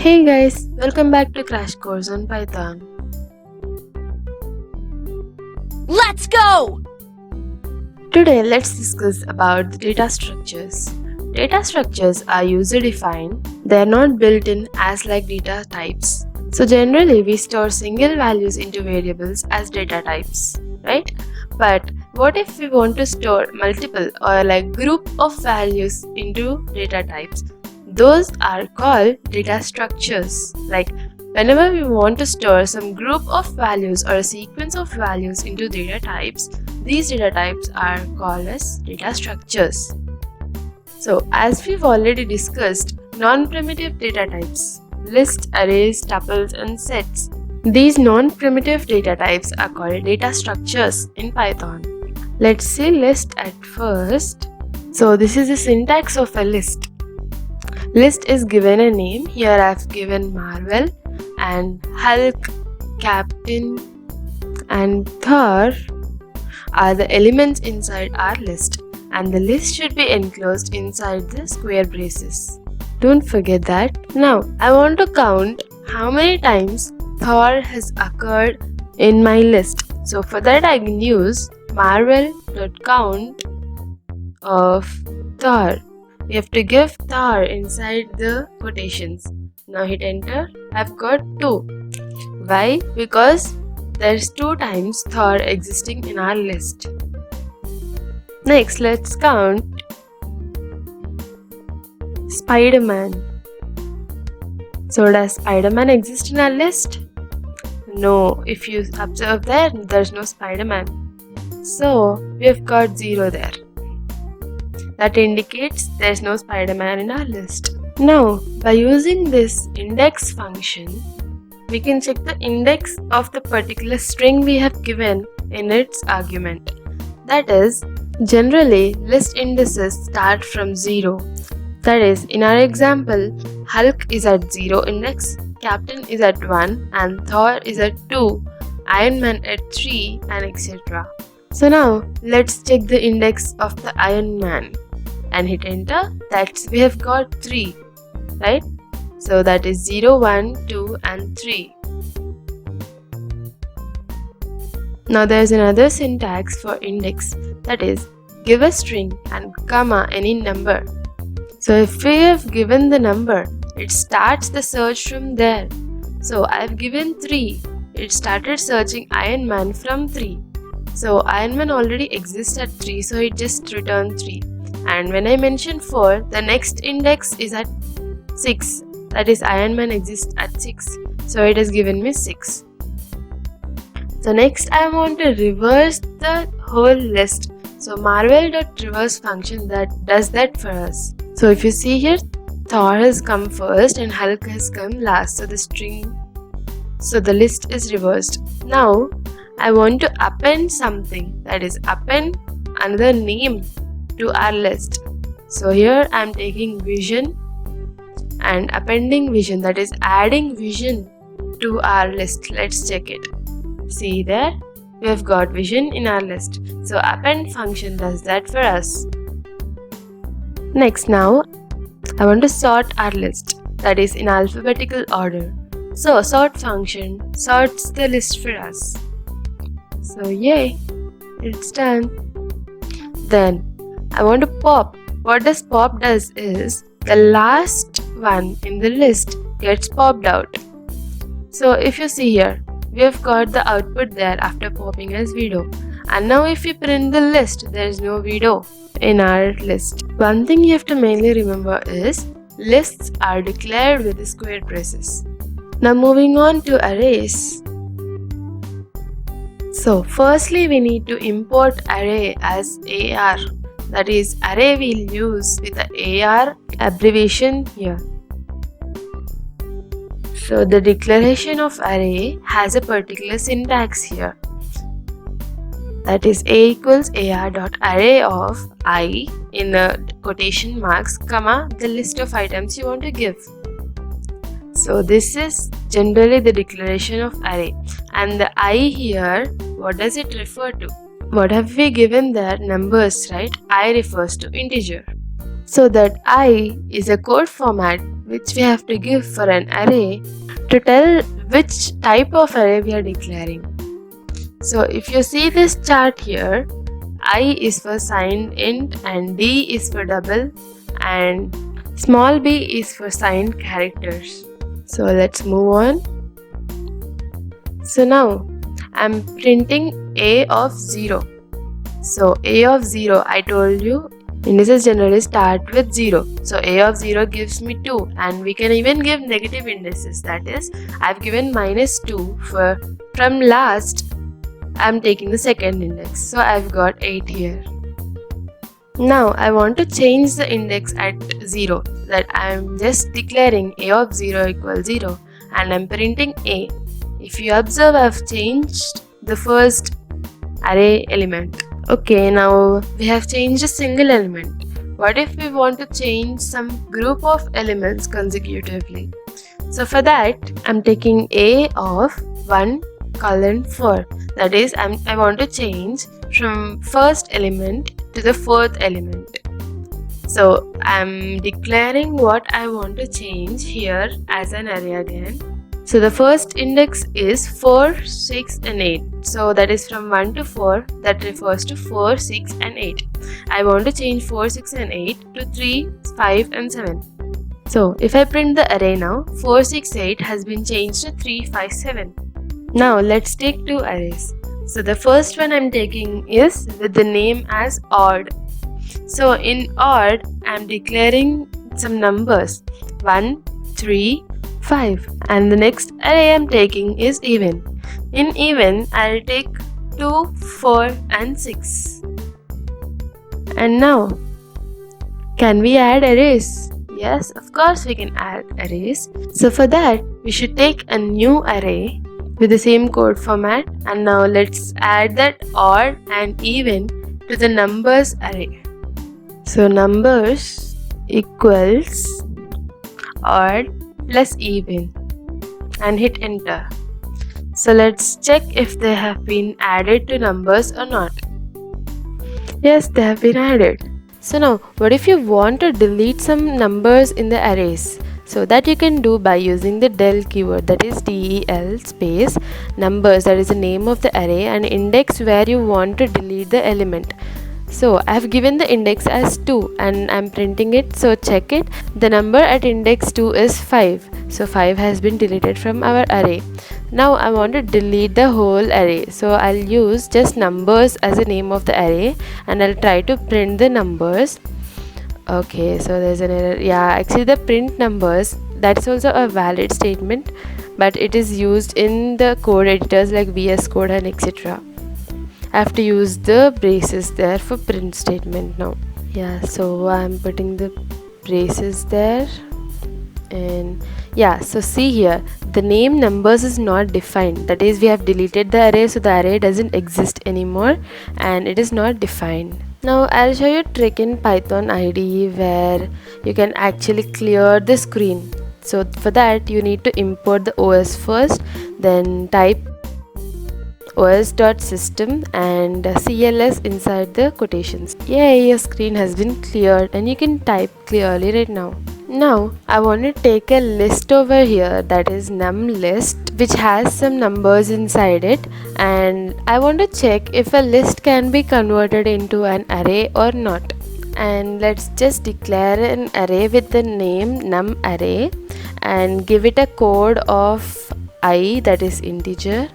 Hey guys, welcome back to Crash Course on Python. Let's go! Today let's discuss about the data structures. Data structures are user-defined. They are not built in as like data types. So generally we store single values into variables as data types, right? But what if we want to store multiple or like group of values into data types? Those are called data structures. Like whenever we want to store some group of values or a sequence of values into data types, these data types are called as data structures. So as we've already discussed, non-primitive data types, lists, arrays, tuples and sets. These non-primitive data types are called data structures in Python. Let's see list at first. So this is the syntax of a list. List is given a name. Here I've given Marvel and Hulk, Captain and Thor are the elements inside our list, and the list should be enclosed inside the square braces. Don't forget that. Now I want to count how many times Thor has occurred in my list. So for that I can use marvel.count of Thor. We have to give Thor inside the quotations. Now hit enter. I've got 2. Why? Because there's 2 times Thor existing in our list. Next, let's count Spider-Man. So does Spider-Man exist in our list? No. If you observe there, there's no Spider-Man. So we have got 0 there. That indicates there's no Spider-Man in our list. Now, by using this index function, we can check the index of the particular string we have given in its argument. That is, generally list indices start from 0. That is, in our example, Hulk is at 0 index, Captain is at 1 and Thor is at 2, Iron Man at 3 and etc. So now, let's check the index of the Iron Man. And hit enter. That's we have got 3, right? So that is 0, 1, 2 and 3. Now there's another syntax for index, that is give a string and comma any number. So if we have given the number, it starts the search from there. So I've given 3. It started searching Iron Man from 3. So Iron Man already exists at 3, so it just returned 3. And when I mention 4, the next index is at 6. That is, Iron Man exists at 6. So it has given me 6. So next I want to reverse the whole list. So marvel.reverse function that does that for us. So if you see here, Thor has come first and Hulk has come last. So the list is reversed. Now I want to append something. That is, append another name to our list. So here I am taking vision and appending vision, that is adding vision to our list. Let's check it. See there, we have got vision in our list. So append function does that for us. Next, now I want to sort our list, that is in alphabetical order. So sort function sorts the list for us. So yay, it's done. Then I want to pop. What does pop does is the last one in the list gets popped out. So if you see here, we have got the output there after popping as video. And now if we print the list, there is no video in our list. One thing you have to mainly remember is lists are declared with the square braces. Now moving on to arrays. So firstly we need to import array as AR. That is, array we'll use with the AR abbreviation here. So the declaration of array has a particular syntax here. That is, A equals AR dot array of I in quotation marks, comma, the list of items you want to give. So this is generally the declaration of array. And the I here, what does it refer to? What have we given there? Numbers, right? I refers to integer. So that I is a code format which we have to give for an array to tell which type of array we are declaring. So if you see this chart here, I is for signed int and D is for double and small b is for signed characters. So let's move on. So now I'm printing a of 0. So a of 0, I told you indices generally start with 0. So a of 0 gives me 2, and we can even give negative indices. That is, I've given -2 from last. I'm taking the second index. So I've got 8 here. Now I want to change the index at 0. That I'm just declaring a of 0 equals 0 and I'm printing a. If you observe, I've changed the first array element. Okay, now we have changed a single element. What if we want to change some group of elements consecutively? So for that, I'm taking a of 1 colon 4. That is, I want to change from first element to the fourth element. So I'm declaring what I want to change here as an array again. So the first index is 4, 6 and 8. So that is from 1 to 4. That refers to 4, 6 and 8. I want to change 4, 6 and 8 to 3, 5 and 7. So if I print the array now, 4, 6, 8 has been changed to 3, 5, 7. Now let's take two arrays. So the first one I'm taking is with the name as odd. So in odd, I'm declaring some numbers 1, 3, 5, and the next array I'm taking is even. In even, I'll take 2, 4 and 6. And now, can we add arrays? Yes, of course we can add arrays. So for that, we should take a new array with the same code format, and now let's add that odd and even to the numbers array. So numbers equals odd plus even and hit enter. So let's check if they have been added to numbers or not. Yes, they have been added. So now, what if you want to delete some numbers in the arrays? So that you can do by using the del keyword, that is del space numbers, that is the name of the array, and index where you want to delete the element. So I have given the index as 2 and I'm printing it, so check it. The number at index 2 is 5. So 5 has been deleted from our array. Now I want to delete the whole array. So I'll use just numbers as the name of the array and I'll try to print the numbers. Okay, so there's an error. Yeah, actually the print numbers, that's also a valid statement, but it is used in the code editors like VS Code and etc. I have to use the braces there for print statement now. Yeah, so I'm putting the braces there. And yeah, so see here, the name numbers is not defined. That is, we have deleted the array, so the array doesn't exist anymore and it is not defined. Now I'll show you a trick in Python IDE where you can actually clear the screen. So for that you need to import the OS first, then type os.system and CLS inside the quotations. Yay, your screen has been cleared and you can type clearly right now. Now I want to take a list over here, that is num list, which has some numbers inside it, and I want to check if a list can be converted into an array or not. And let's just declare an array with the name num array and give it a code of I, that is integer.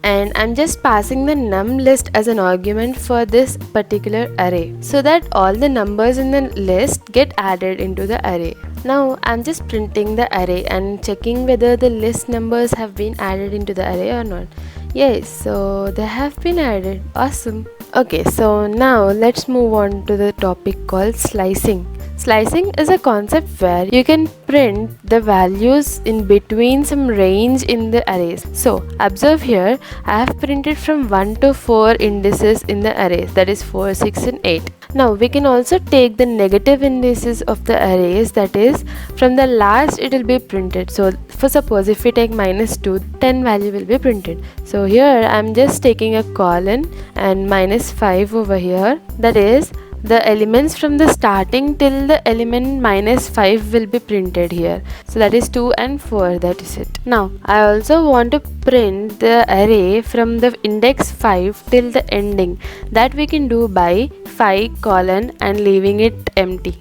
And I'm just passing the num list as an argument for this particular array so that all the numbers in the list get added into the array. Now I'm just printing the array and checking whether the list numbers have been added into the array or not. Yes, so they have been added. Awesome. Okay, so now let's move on to the topic called slicing. Slicing is a concept where you can print the values in between some range in the arrays. So observe here, I have printed from 1 to 4 indices in the arrays, that is 4, 6 and 8. Now we can also take the negative indices of the arrays, that is from the last it will be printed. So for suppose if we take -2, 10 value will be printed. So here I am just taking a colon and -5 over here, that is the elements from the starting till the element minus 5 will be printed here. So that is 2 and 4, that is it. Now I also want to print the array from the index 5 till the ending. That we can do by 5 colon and leaving it empty.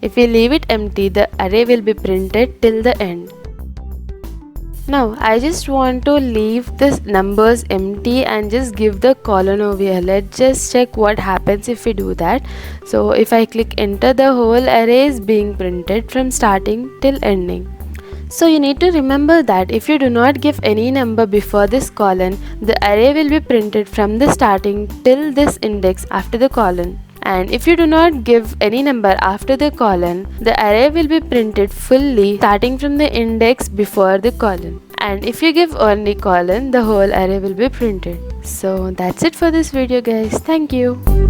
If we leave it empty, the array will be printed till the end. Now I just want to leave the numbers empty and just give the colon over here. Let's just check what happens if we do that. So if I click enter, the whole array is being printed from starting till ending. So you need to remember that if you do not give any number before this colon, the array will be printed from the starting till this index after the colon. And if you do not give any number after the colon, the array will be printed fully starting from the index before the colon. And if you give only colon, the whole array will be printed. So that's it for this video, guys. Thank you.